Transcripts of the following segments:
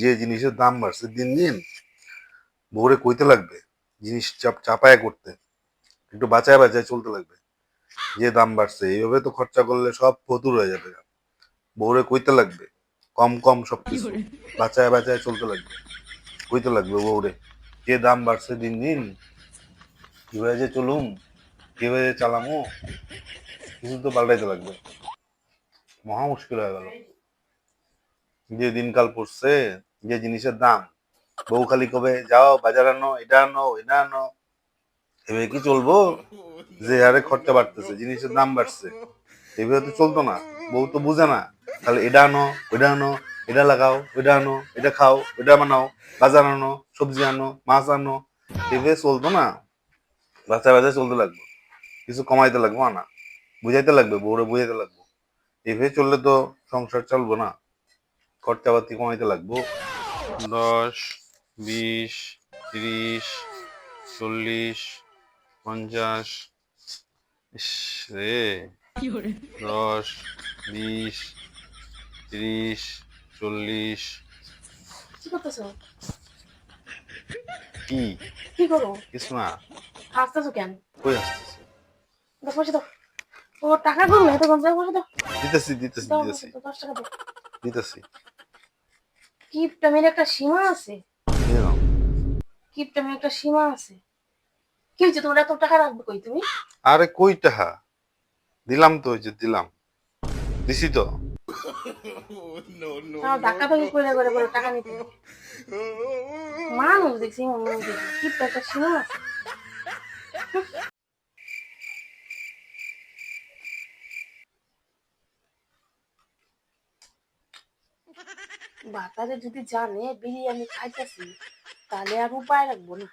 যে জিনিসের দাম বাড়ছে দিন দিন, বউরে কইতে লাগবে জিনিস চাপায় করতে, একটু বাঁচায় বাঁচায় চলতে লাগবে। যে দাম বাড়ছে এইভাবে তো খরচা করলে সব ফতুর হয়ে যাবে। বউরে কইতে লাগবে কম কম সবকিছু, বাঁচায় বাঁচায় চলতে লাগবে। কইতে লাগবে বউরে যে দাম বাড়ছে দিন দিন, কিভাবে যে চলুম, কিভাবে যে চালামু, কিছু তো পাল্টাইতে লাগবে। মহা মুশকিল হয়ে গেল। যে দিনকাল পড়ছে, যে জিনিসের দাম, বউ খালি কবে যাও বাজার আনো, এটা আনো, এটা আনো। এভাবে কি চলবো? যে হারে খরচা বাড়তেছে, জিনিসের দাম বাড়ছে, এভাবে তো চলতো না। বউ তো বুঝে না, তাহলে এটা আনো, ওইটা আনো, এটা লাগাও, ওইটা আনো, এটা খাও, ওইটা বানাও, বাজার আনো, সবজি আনো, মাছ আনো। এভাবে চলতো না। বাচ্চা বাচ্চা চলতে লাগবে, কিছু কমাইতে লাগবো না, বুঝাইতে লাগবে, বউরে বুঝাইতে লাগবো। এভাবে চললে তো সংসার চলবো না, খরচাপাতি কমাইতে লাগবো। 10, 20, 30, 40, 50। ইস রে, 10, 20, 30, 40। কি করতেছো? কি কি করো? কিছু না। হাসতেছো কেন? কই আসতেছে? দাও পয়সা দাও। ও টাকা করবে এত কম দাও পয়সা দাও। দিতেছি দিতেছি দাও দিতেছি 10 টাকা দাও। দিতেছি। কিপটামের একটা সীমা আছে। দিয়ে দাও। কিপটামের একটা সীমা আছে। কি হয়েছে তোমার এত টাকা রাখবে কই তুমি? আরে কই টাকা দিলাম তো, ওই যে দিলাম, দিছি তো। তাও ধাক্কা ধাক্কি করে করে করে টাকা নিতে। মানুষ দেখছি মানুষ দেখি কিপটা একটা সীমা আছে। বাতারে যদি জানে বিরিয়ানি খাইতেছি তাহলে আর উপায় রাখবো না।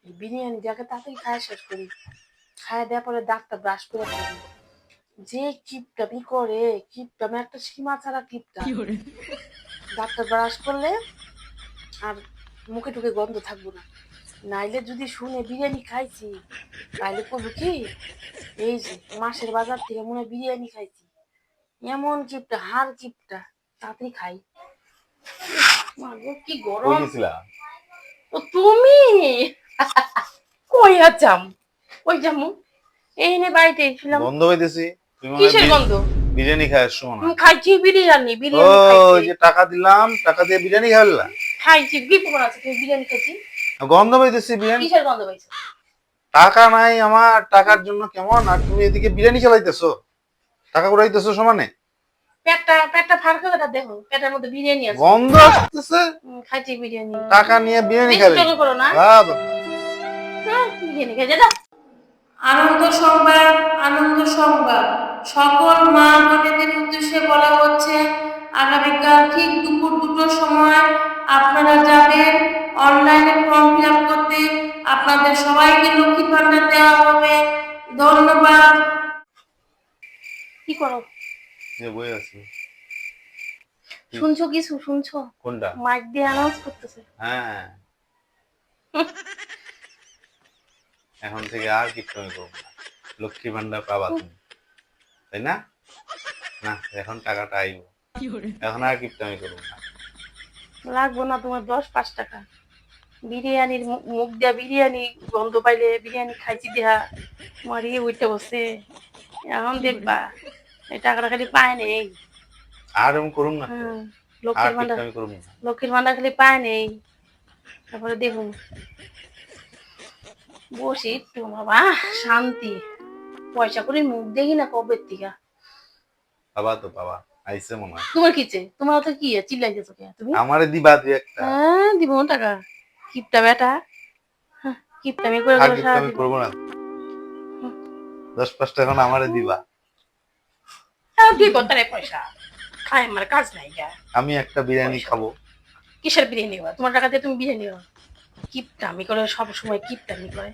এই বিরিয়ানি যাকে তাড়াতাড়ি খায় শেষ করি। খায় দেওয়ার পরে দাঁতটা ব্রাশ করে ফেলি। যে কিপটামি করে, কিপটামি একটা সীমা ছাড়া কিপটা। দাঁতটা ব্রাশ করলে আর মুখে টুকে গন্ধ থাকবো না। নাইলে যদি শুনে বিরিয়ানি খাইছি তাহলে করবো কি, এই যে মাসের বাজার থেকে মনে হয় বিরিয়ানি খাইছি। এমন কিপটা, হার কিপটা, তাড়াতাড়ি খাই। মাগো কি কই গরম! গেছিলা? ও তুমি কই আছাম? কই যামু? এই নে বাড়িতে ছিলাম। গন্ধ পাইতেছি, তুমি মনে হয় কিসের গন্ধ? বিরিয়ানি খাই আসছো মনে হয়। খাইছি বিরিয়ানি, ও, বিরিয়ানি খাইছি। ওই যে টাকা দিলাম, টাকা দিয়ে বিরিয়ানি খাইলা? খাইছি কি খবর আছে তুমি বিরিয়ানি খাইছি? গন্ধ পাইতেছি বিরিয়ানি। কিসের গন্ধ পাইছো? টাকা নাই আমার, টাকার জন্য কেমন, আর তুমি এদিকে বিরিয়ানি চালাইতেছো, টাকা উড়াইতেছো সমানে। পেটটা পেটটা ফার করে দেখো, পেটের মধ্যে বিরিয়ানি আছে। গন্ধ আসতেছে। খাইছি বিরিয়ানি। টাকা নিয়ে বিরিয়ানি বেশি খাবে? টাকা করো না। বাবা। বিরিয়ানি খাইছে দাও। আনন্দ সংবাদ, আনন্দ সংবাদ। সকল মা বোনেদের উদ্দেশ্যে বলা হচ্ছে আগামীকাল ঠিক দুপুর 2টোর সময় আপনারা যাবেন অনলাইনে ফর্ম ফিল আপ করতে। আপনাদের সবাইকে লক্ষ্মীর ভান্ডার দেওয়া হবে। ধন্যবাদ। কি করো? যে বই আছে। শুনছো কিছু শুনছো? কোনটা? মাইক দিয়ে অ্যানাউন্স করতেছে। হ্যাঁ, এখন থেকে আর কিচ্ছুমি করবো না, লক্ষ্মী ভান্ডার পাবা তুমি, তাই না? না, এখন টাকাটা আইব, এখন আর কিপটামি করবো না। লাগবো না তোমার 10-5 টাকা। বিরিয়ানির মুখ দিয়া বিরিয়ানি গন্ধ পাইলে বিরিয়ানি খাইছি দেহা মারিয়ে উঠতে বসে। এখন দেখবা এই টাকাটা খালি পায় নেই। আর এমন করুম না তো, আর লক্ষ্মীর ভান্ডার, কিপটামি করুম না। লক্ষ্মীর ভান্ডার খালি পায় নেই। তারপরে দেখুন বসি একটু বাবা শান্তি। পয়সা করে মুখ দেখি না কবে থেকে। বাবা তো বাবা আইসে মনে হয়। তোমার কিছে? তোমার তো কি চিল্লাইতেছো কে তুমি? আমারে দিবা দুই একটা। হ্যাঁ দিব টাকা। কিপটা বেটা, কিপটামি করে আর করে সারা কিপটামি দিব। করবো না, 10-5 টাকা আমারে দিবা। দিব তারে পয়সা খাই আমার কাজ নাই গা। আমি একটা বিরিয়ানি খাবো। কিসের বিরিয়ানি খাবা? তোমার টাকা দিয়ে তুমি বিরিয়ানি খাও? কিপটামি করে সব সময় কিপটামি করে।